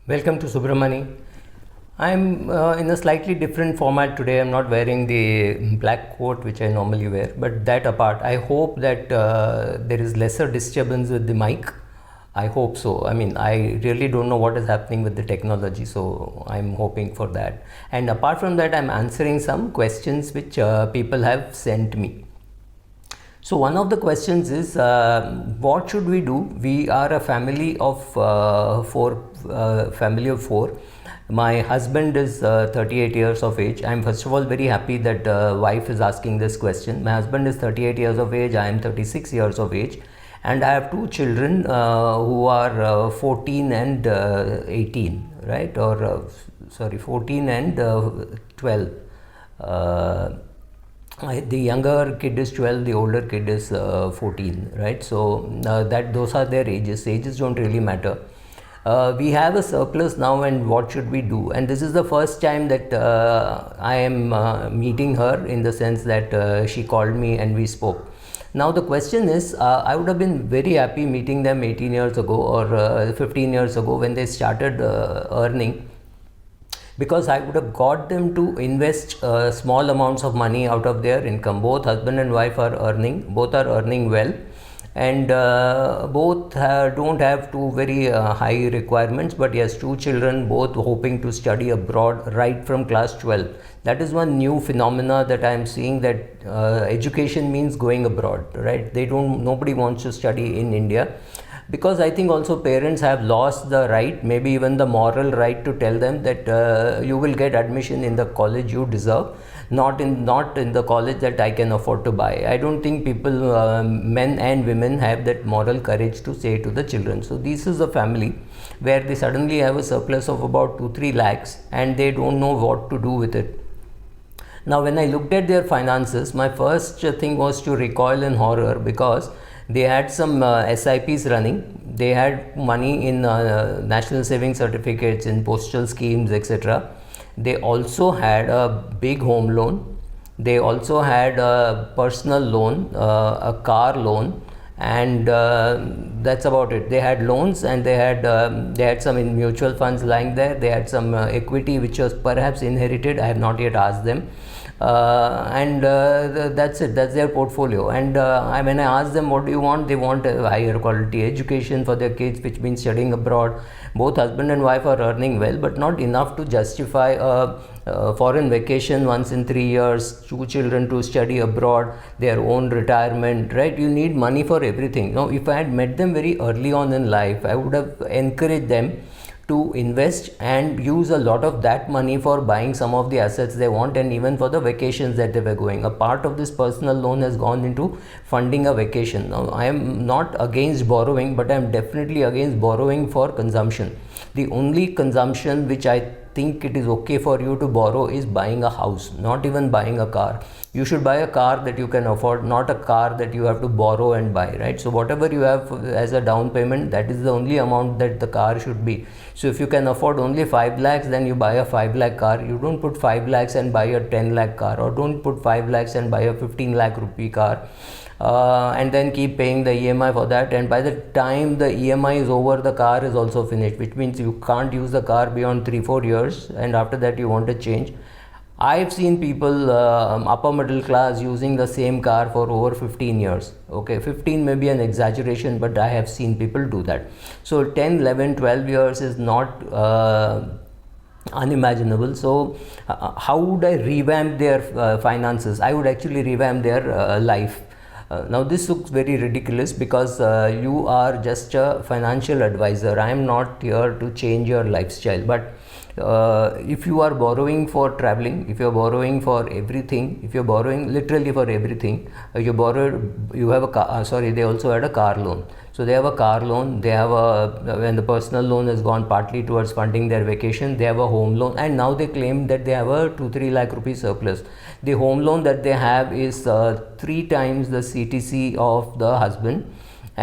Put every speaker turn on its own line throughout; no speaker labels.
Welcome to Subramani. I'm in a slightly different format today. I'm not wearing the black coat which I normally wear, but that apart, I hope that there is lesser disturbance with the mic. I hope so. I mean, I really don't know what is happening with the technology, so I'm hoping for that. And apart from that, I'm answering some questions which people have sent me. So one of the questions is, what should we do? We are a family of four. My husband is 38 years of age. I'm first of all very happy that wife is asking this question. My husband is 38 years of age. I am 36 years of age, and I have two children who are 14 and 18, right? Or 14 and 12. The younger kid is 12, the older kid is 14, right? So that those are their ages. Ages don't really matter. We have a surplus now, and what should we do? And this is the first time that I am meeting her, in the sense that she called me and we spoke. Now the question is, I would have been very happy meeting them 18 years ago or 15 years ago when they started earning, because I would have got them to invest small amounts of money out of their income. Both husband and wife are earning, both are earning well, and both don't have two very high requirements, but yes, two children, both hoping to study abroad right from class 12. That is one new phenomena that I am seeing, that education means going abroad, right? Nobody wants to study in India, because I think also parents have lost the right, maybe even the moral right, to tell them that you will get admission in the college you deserve, not in the college that I can afford to buy. I don't think people, men and women, have that moral courage to say to the children. So this is a family where they suddenly have a surplus of about 2-3 lakhs and they don't know what to do with it. Now when I looked at their finances, my first thing was to recoil in horror, because they had some SIPs running. They had money in national saving certificates, in postal schemes, etc. They also had a big home loan. They also had a personal loan, a car loan, and that's about it. They had loans, and they had some in mutual funds lying there. They had some equity which was perhaps inherited. I have not yet asked them. That's it. That's their portfolio. And when I ask them, what do you want, they want a higher quality education for their kids, which means studying abroad. Both husband and wife are earning well, but not enough to justify a foreign vacation once in 3 years, two children to study abroad, their own retirement, right? You need money for everything. Now if I had met them very early on in life, I would have encouraged them to invest and use a lot of that money for buying some of the assets they want, and even for the vacations that they were going. A part of this personal loan has gone into funding a vacation. Now I am not against borrowing, but I am definitely against borrowing for consumption. The only consumption which I think it is okay for you to borrow is buying a house, not even buying a car. You should buy a car that you can afford, not a car that you have to borrow and buy, right? So whatever you have as a down payment, that is the only amount that the car should be. So if you can afford only 5 lakhs, then you buy a 5 lakh car. You don't put 5 lakhs and buy a 10 lakh car, or don't put 5 lakhs and buy a 15 lakh rupee car. And then keep paying the EMI for that, and by the time the EMI is over, the car is also finished, which means you can't use the car beyond 3-4 years, and after that you want to change. I've seen people, upper middle class, using the same car for over 15 years. Okay, 15 may be an exaggeration, but I have seen people do that. So 10, 11, 12 years is not unimaginable. So how would I revamp their finances? I would actually revamp their life. Now this looks very ridiculous, because you are just a financial advisor. I am not here to change your lifestyle, but if you are borrowing for traveling, if you are borrowing for everything, if you are borrowing literally for everything, you have a car, they also had a car loan. So they have a car loan, they have when the personal loan has gone partly towards funding their vacation, they have a home loan, and now they claim that they have a 2-3 lakh rupee surplus. The home loan that they have is 3 times the CTC of the husband,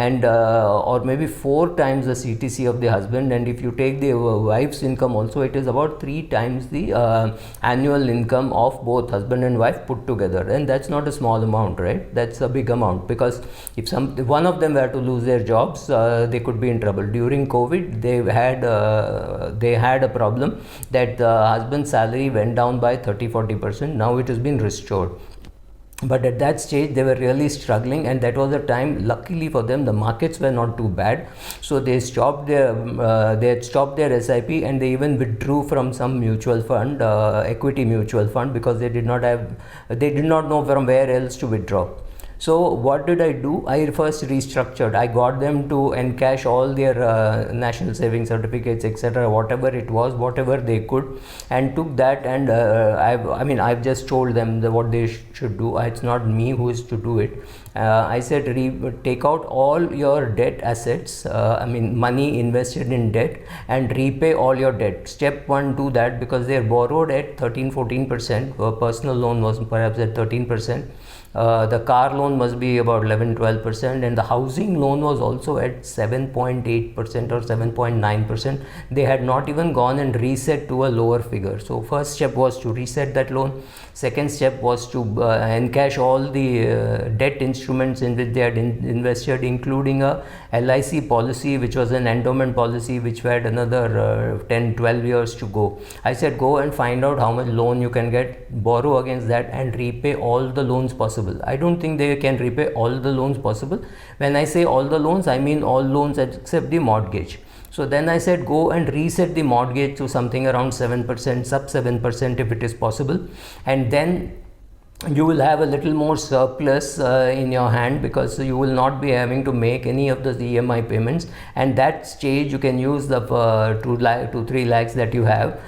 and or maybe 4 times the CTC of the husband, and if you take the wife's income also, it is about 3 times the annual income of both husband and wife put together. And that's not a small amount, right? That's a big amount, because if one of them were to lose their jobs, they could be in trouble. During COVID, they had a problem that the husband's salary went down by 30-40%. Now it has been restored, but at that stage they were really struggling, and that was the time, luckily for them, the markets were not too bad, so they stopped their SIP, and they even withdrew from some mutual fund, equity mutual fund, because they did not know from where else to withdraw. So what did I do? I first restructured. I got them to encash all their national savings certificates, etc., whatever it was, whatever they could, and took that. And I've just told them what they should do. It's not me who is to do it. I said, take out all your debt assets, money invested in debt, and repay all your debt. Step 1, do that, because they are borrowed at 13-14%. Personal loan was perhaps at 13%. The car loan must be about 11-12%, and the housing loan was also at 7.8% or 7.9%. They had not even gone and reset to a lower figure. So first step was to reset that loan. Second step was to encash all the debt instruments in which they had invested, including a LIC policy, which was an endowment policy, which had another 10-12 years to go. I said, go and find out how much loan you can get, borrow against that, and repay all the loans possible. I don't think they can repay all the loans possible. When I say all the loans, I mean all loans except the mortgage. So then I said, go and reset the mortgage to something around 7%, sub 7% if it is possible, and then you will have a little more surplus in your hand, because you will not be having to make any of the EMI payments. And that stage you can use the 2-3 lakhs that you have,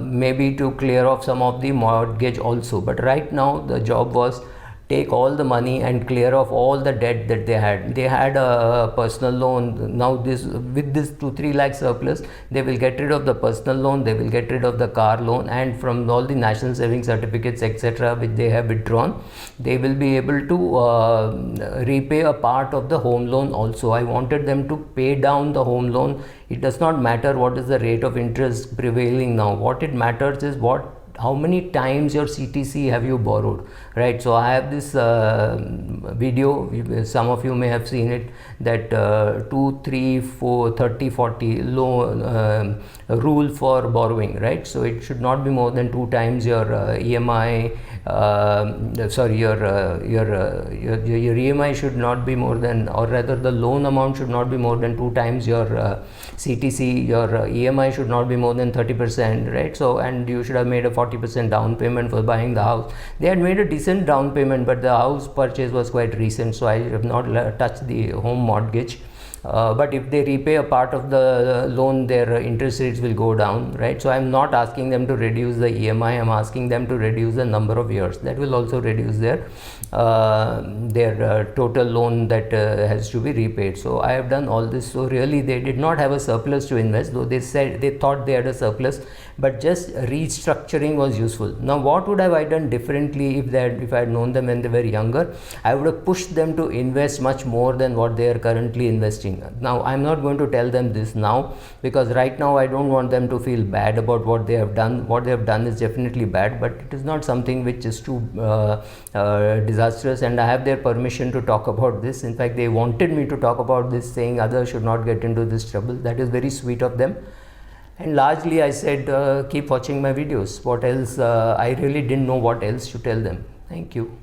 maybe to clear off some of the mortgage also. But right now the job was take all the money and clear off all the debt that they had. They had a personal loan. Now with this 2-3 lakh surplus, they will get rid of the personal loan, they will get rid of the car loan, and from all the national savings certificates, etc., which they have withdrawn, they will be able to repay a part of the home loan also. I wanted them to pay down the home loan. It does not matter what is the rate of interest prevailing now. What it matters is how many times your CTC have you borrowed, right? So I have this video, some of you may have seen it, that 2, 3, 4, 30, 40 loan rule for borrowing, right? So it should not be more than 2 times your EMI. Your EMI should not be more than, or rather the loan amount should not be more than 2 times your CTC. Your EMI should not be more than 30%, right? So, and you should have made a 40% down payment for buying the house. They had made a decent down payment, but the house purchase was quite recent, so I have not touched the home mortgage. But if they repay a part of the loan, their interest rates will go down, right? So I'm not asking them to reduce the EMI, I'm asking them to reduce the number of years. That will also reduce their total loan that has to be repaid. So I have done all this. So really they did not have a surplus to invest, though they said they thought they had a surplus, but just restructuring was useful. Now what would have I done differently if I had known them when they were younger? I would have pushed them to invest much more than what they are currently investing. Now I'm not going to tell them this now, because right now I don't want them to feel bad about what they have done. What they have done is definitely bad, but it is not something which is too disastrous, and I have their permission to talk about this. In fact, they wanted me to talk about this, saying others should not get into this trouble. That is very sweet of them. And largely I said, keep watching my videos. What else? I really didn't know what else to tell them. Thank you.